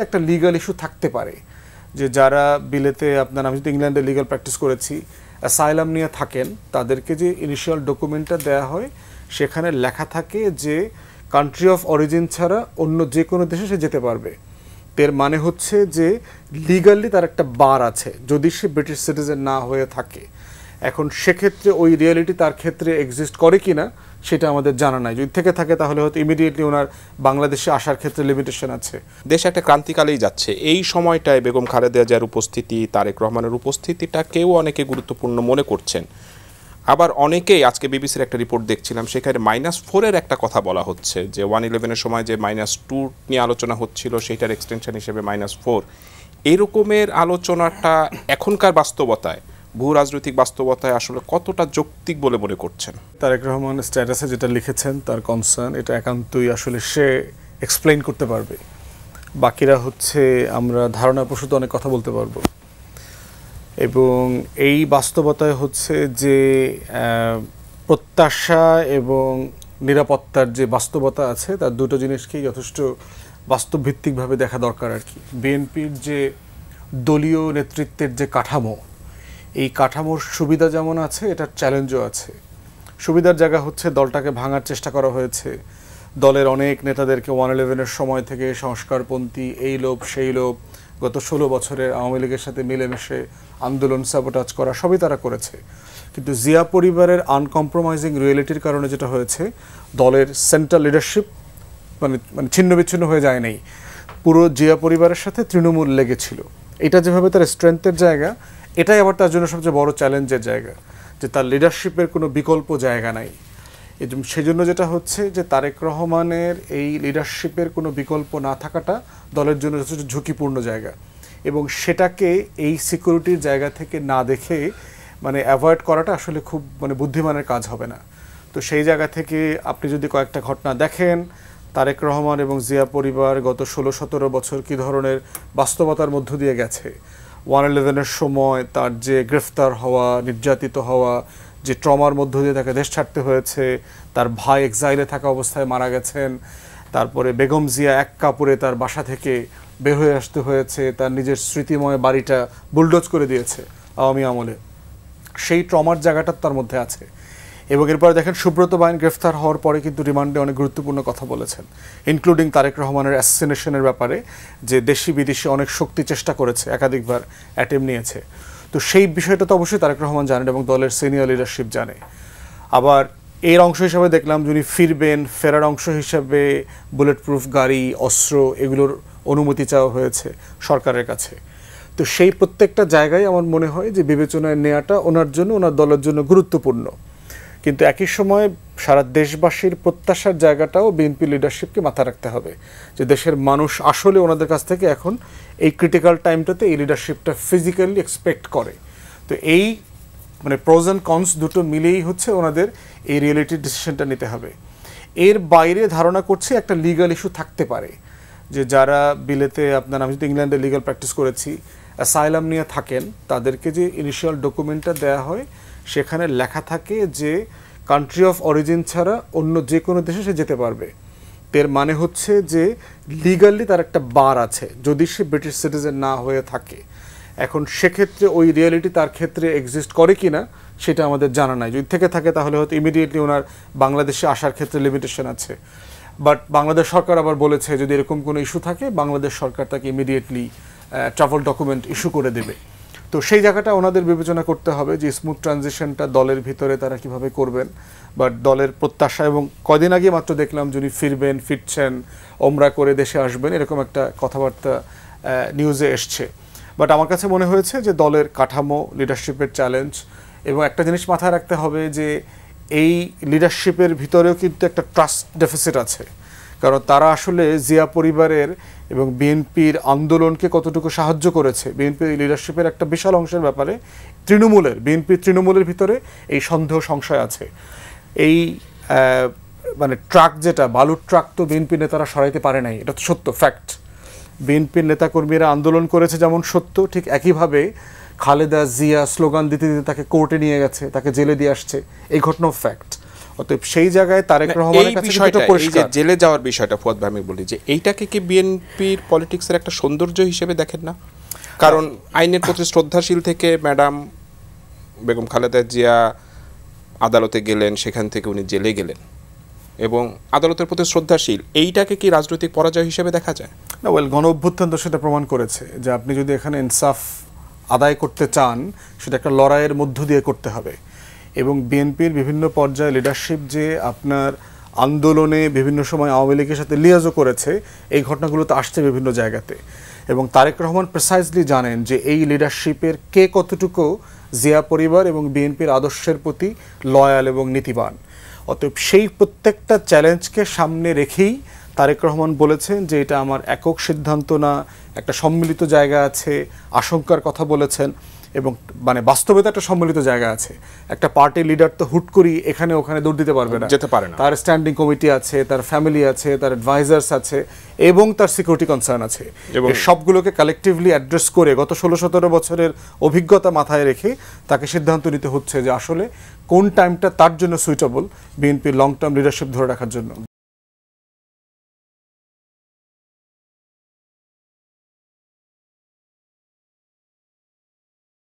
একটা legal issue থাকতে পারে যে যারা বিলেতে আমি যদি ইংল্যান্ডে লিগাল প্র্যাকটিস করেছি অ্যাসাইলাম নিয়ে থাকেন তাদেরকে যে ইনিশিয়াল ডকুমেন্টটা দেওয়া হয় সেখানে লেখা থাকে যে কান্ট্রি অফ অরিজিন ছাড়া অন্য যে কোনো দেশে সে যেতে পারবে। এর মানে হচ্ছে যে লিগালি তার একটা বার আছে যদি সে ব্রিটিশ সিটিজেন না হয়ে থাকে। এখন সেক্ষেত্রে ওই রিয়েলিটি তার ক্ষেত্রে এক্সিস্ট করে কি না সেটা আমাদের জানা নাই। যদি থেকে থাকে তাহলে হয়তো ইমিডিয়েটলি ওনার বাংলাদেশে আসার ক্ষেত্রে লিমিটেশন আছে। দেশ একটা ক্রান্তিকালেই যাচ্ছে, এই সময়টায় বেগম খালেদা জিয়ার উপস্থিতি, তারেক রহমানের উপস্থিতিটাকেও অনেকে গুরুত্বপূর্ণ মনে করছেন। আবার অনেকেই, আজকে বিবিসির একটা রিপোর্ট দেখছিলাম, সেখানে -4-এর একটা কথা বলা হচ্ছে যে 1/11-এর সময় যে -2 নিয়ে আলোচনা হচ্ছিল সেইটার এক্সটেনশন হিসেবে -4। এরকমের আলোচনাটা এখনকার বাস্তবতায়, ভূ রাজনৈতিক বাস্তবতায় আসলে কতটা যৌক্তিক বলে মনে করছেন? তারেক রহমান স্ট্যাটাসে যেটা লিখেছেন তার কনসার্ন, এটা একান্তই আসলে সে এক্সপ্লেইন করতে পারবে। বাকিরা হচ্ছে আমরা ধারণাপ্রসূত অনেক কথা বলতে পারবো। এবং এই বাস্তবতায় হচ্ছে যে প্রত্যাশা এবং নিরাপত্তার যে বাস্তবতা আছে তার দুটো জিনিসকেই যথেষ্ট বাস্তবভিত্তিকভাবে দেখা দরকার আর কি। বিএনপির যে দলীয় নেতৃত্বের যে কাঠামো, এই কাঠামোর সুবিধা যেমন আছে এটার চ্যালেঞ্জও আছে। সুবিধার জায়গা হচ্ছে দলটাকে ভাঙার চেষ্টা করা হয়েছে। দলের অনেক নেতাদেরকে 1/11-এর সময় থেকে সংস্কারপন্থী, এই লোভ সেই লোভ, গত 16 বছরের আওয়ামী লীগের সাথে মিলেমিশে আন্দোলন সাবোটাজ করা সবই তারা করেছে। কিন্তু জিয়া পরিবারের আনকম্প্রোমাইজিং রিয়েলিটির কারণে যেটা হয়েছে, দলের সেন্ট্রাল লিডারশিপ মানে ছিন্ন বিচ্ছিন্ন হয়ে যায় নাই, পুরো জিয়া পরিবারের সাথে তৃণমূল লেগেছিল। এটা যেভাবে তার স্ট্রেংথের জায়গা, এটাই আবার তার জন্য সবচেয়ে বড় চ্যালেঞ্জের জায়গা, যে তার লিডারশিপের কোনো বিকল্প জায়গা নাই। সেজন্য যেটা হচ্ছে যে তারেক রহমানের এই লিডারশিপের কোনো বিকল্প না থাকাটা দলের জন্য যথেষ্ট ঝুঁকিপূর্ণ জায়গা। এবং সেটাকে এই সিকিউরিটির জায়গা থেকে না দেখে অ্যাভয়েড করাটা আসলে খুব বুদ্ধিমানের কাজ হবে না। তো সেই জায়গা থেকে আপনি যদি কয়েকটা ঘটনা দেখেন, তারেক রহমান এবং জিয়া পরিবার গত 16-17 বছর কী ধরনের বাস্তবতার মধ্য দিয়ে গেছে। 1/11-এর সময় তার যে গ্রেফতার হওয়া, নির্যাতিত হওয়া, যে ট্রমার মধ্য দিয়ে তাকে দেশ ছাড়তে হয়েছে, তার ভাই এক্সাইলে থাকা অবস্থায় মারা গেছেন, তারপরে বেগম জিয়া এক কাপড়ে তার বাসা থেকে বের হয়ে আসতে হয়েছে, তার নিজের স্মৃতিময় বাড়িটা বুলডোজ করে দিয়েছে আওয়ামী আমলে, সেই ট্রমার জায়গাটা তার মধ্যে আছে। এবং এরপরে দেখেন সুব্রত বাইন গ্রেফতার হওয়ার পরে কিন্তু রিমান্ডে অনেক গুরুত্বপূর্ণ কথা বলেছেন, ইনক্লুডিং তারেক রহমানের অ্যাসাসিনেশনের ব্যাপারে, যে দেশি বিদেশি অনেক শক্তি চেষ্টা করেছে, একাধিকবার অ্যাটেম্প নিয়েছে। তো সেই বিষয়টা তো অবশ্যই তারেক রহমান জানেন এবং দলের সিনিয়র লিডারশিপ জানে। আবার এর অংশ হিসাবে দেখলাম যিনি ফিরবেন, ফেরার অংশ হিসাবে বুলেট প্রুফ গাড়ি, অস্ত্র, এগুলোর অনুমতি চাওয়া হয়েছে সরকারের কাছে। তো সেই প্রত্যেকটা জায়গায় আমার মনে হয় যে বিবেচনায় নেওয়াটা ওনার জন্য, ওনার দলের জন্য গুরুত্বপূর্ণ। কিন্তু একই সময় সারা দেশবাসীর প্রত্যাশার জায়গাটাও বিএনপি লিডারশিপকে মাথায় রাখতে হবে, যে দেশের মানুষ আসলে ওনাদের কাছ থেকে এখন এই ক্রিটিক্যাল টাইমটাতে এই লিডারশিপটা ফিজিক্যালি এক্সপেক্ট করে। তো এই প্রোজ অ্যান্ড কনস দুটো মিলেই হচ্ছে ওনাদের এই রিয়েলিটি ডিসিশনটা নিতে হবে। এর বাইরে ধারণা করছি একটা লিগাল ইস্যু থাকতে পারে, যে যারা বিলেতে আমি যদি ইংল্যান্ডে লিগাল প্র্যাকটিস করেছি অ্যাসাইলাম নিয়ে থাকেন তাদেরকে যে ইনিশিয়াল ডকুমেন্টটা দেওয়া হয় সেখানে লেখা থাকে যে কান্ট্রি অফ অরিজিন ছাড়া অন্য যে কোনো দেশে সে যেতে পারবে। এর মানে হচ্ছে যে লিগালি তার একটা বার আছে যদি সে ব্রিটিশ সিটিজেন না হয়ে থাকে। এখন সেক্ষেত্রে ওই রিয়েলিটি তার ক্ষেত্রে এক্সিস্ট করে কি না সেটা আমাদের জানা নাই। যদি থেকে থাকে তাহলে হয়তো ইমিডিয়েটলি ওনার বাংলাদেশে আসার ক্ষেত্রে লিমিটেশন আছে। বাট বাংলাদেশ সরকার আবার বলেছে যদি এরকম কোনো ইস্যু থাকে বাংলাদেশ সরকার তাকে ইমিডিয়েটলি ট্রাভেল ডকুমেন্ট ইস্যু করে দেবে। তো সেই জায়গাটা ওনাদের বিবেচনা করতে হবে যে স্মুথ ট্রানজিশনটা দলের ভিতরে তারা কিভাবে করবেন। বাট দলের প্রত্যাশা, এবং কদিন আগে মাত্র দেখলাম যিনি ফিরবেন, ফিরছেন, ওমরা করে দেশে আসবেন, এরকম একটা কথাবার্তা নিউজে এসছে। বাট আমার কাছে মনে হয়েছে যে দলের কাঠামো, লিডারশিপের চ্যালেঞ্জ, এবং একটা জিনিস মাথায় রাখতে হবে যে এই লিডারশিপের ভিতরেও কিন্তু একটা ট্রাস্ট ডেফিসিট আছে। কারণ তারা আসলে জিয়া পরিবারের এবং বিএনপির আন্দোলনকে কতটুকু সাহায্য করেছে, বিএনপির লিডারশিপের একটা বিশাল অংশের ব্যাপারে বিএনপির তৃণমূলের ভিতরে এই সন্দেহ সংশয় আছে। এই ট্রাক, যেটা বালুর ট্রাক, তো বিএনপি নেতারা সরাইতে পারে নাই, এটা তো সত্য, ফ্যাক্ট। বিএনপির নেতাকর্মীরা আন্দোলন করেছে যেমন সত্য, ঠিক একইভাবে খালেদা জিয়া স্লোগান দিতে দিতে তাকে কোর্টে নিয়ে গেছে, তাকে জেলে দিয়ে আসছে, এই ঘটনাও ফ্যাক্ট। অতএব সেই জায়গায় তারেক রহমানের এই কাছে বিষয়টা, কিন্তু এই যে পরিষ্কার। জেলে যাওয়ার বিষয়টা ফুয়াদ ভাই, আমি বলি যে এইটাকে কি বিএনপির পলিটিক্সের একটা সৌন্দর্য হিসেবে দেখেন না? কারণ আইনের প্রতি শ্রদ্ধাশীল থেকে ম্যাডাম বেগম খালেদা জিয়া আদালতে গেলেন, সেখান থেকে উনি জেলে গেলেন এবং আদালতের প্রতি শ্রদ্ধাশীল, এইটাকে কি রাজনৈতিক পরাজয় হিসেবে দেখা যায় না? ওয়েল, গণ অভ্যুত্থান তো সেটা প্রমাণ করেছে যে আপনি যদি এখানে ইনসাফ আদায় করতে চান সেটা একটা লড়াইয়ের মধ্য দিয়ে করতে হবে। এবং বিএনপির বিভিন্ন পর্যায়ে লিডারশিপ যে আপনার আন্দোলনে বিভিন্ন সময় আওয়ামী লীগের সাথে লিয়াজও করেছে, এই ঘটনাগুলো তো আসছে বিভিন্ন জায়গাতে। এবং তারেক রহমান প্রিসাইজলি জানেন যে এই লিডারশিপের কে কতটুকু জিয়া পরিবার এবং বিএনপির আদর্শের প্রতি লয়াল এবং নীতিবান। অতএব সেই প্রত্যেকটা চ্যালেঞ্জকে সামনে রেখেই তারেক রহমান বলেছেন যে এটা আমার একক সিদ্ধান্ত না, একটা সম্মিলিত জায়গা আছে, আশঙ্কার কথা বলেছেন এবং মানে বাস্তবেতে একটা সম্মিলিত জায়গা আছে। একটা পার্টি লিডার তো হুট করি এখানে ওখানে দৌড় দিতে পারবে না, যেতে পারে না। তার স্ট্যান্ডিং কমিটি আছে, তার ফ্যামিলি আছে, তার অ্যাডভাইজার্স আছে এবং তার সিকিউরিটি কনসার্ন আছে। এবং এই সবগুলোকে কালেকটিভলি অ্যাড্রেস করে গত 16-17 বছরের অভিজ্ঞতা মাথায় রেখে তাকে সিদ্ধান্ত নিতে হচ্ছে যে আসলে কোন টাইমটা তার জন্য সুইটেবল বিএনপির লং টার্ম লিডারশিপ ধরে রাখার জন্য।